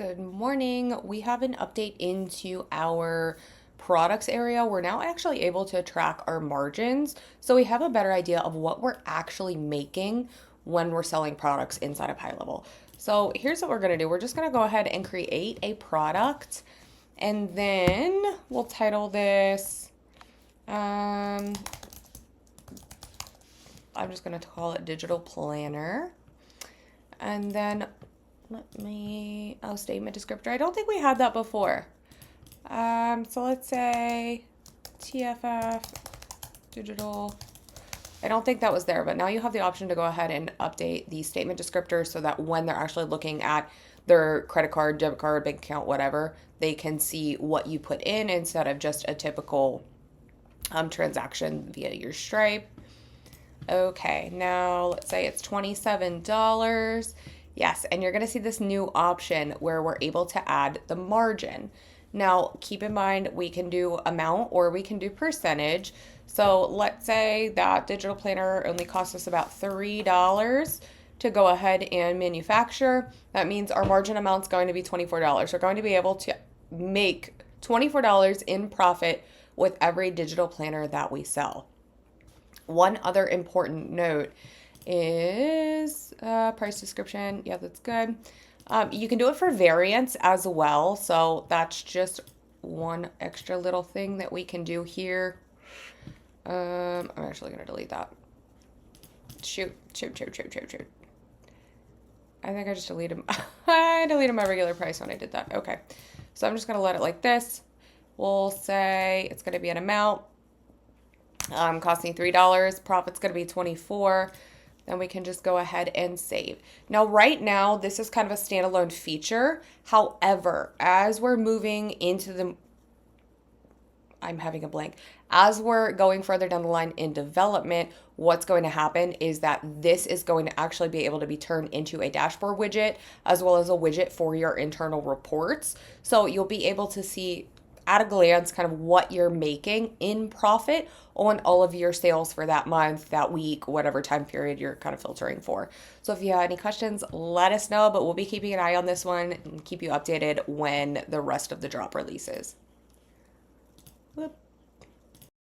Good morning. We have an update into our products area. We're now actually able to track our margins, so we have a better idea of what we're actually making when we're selling products inside of HighLevel. So here's what we're going to do. We're just going to go ahead and create a product, and then we'll title this, I'm just going to call it Digital Planner. And then statement descriptor. I don't think we had that before. So let's say TFF digital. I don't think that was there, but now you have the option to go ahead and update the statement descriptor so that when they're actually looking at their credit card, debit card, bank account, whatever, they can see what you put in instead of just a typical transaction via your Stripe. Okay, now let's say it's $27. Yes, and you're going to see this new option where we're able to add the margin. Now, keep in mind, we can do amount or we can do percentage. So let's say that digital planner only costs us about $3 to go ahead and manufacture. That means our margin amount is going to be $24. We're going to be able to make $24 in profit with every digital planner that we sell. One other important note is price description. Yeah, that's good. You can do it for variants as well. So that's just one extra little thing that we can do here. I'm actually going to delete that. Shoot. I think I just deleted I deleted my regular price when I did that. Okay. So I'm just going to let it like this. We'll say it's going to be an amount. Costing $3. Profit's going to be $24. Then we can just go ahead and save. Now, right now, this is kind of a standalone feature. However, as we're moving into I'm having a blank. As we're going further down the line in development, what's going to happen is that this is going to actually be able to be turned into a dashboard widget as well as a widget for your internal reports. So you'll be able to see at a glance kind of what you're making in profit on all of your sales for that month, that week, whatever time period you're kind of filtering for. So if you have any questions, let us know, but we'll be keeping an eye on this one and keep you updated when the rest of the drop releases.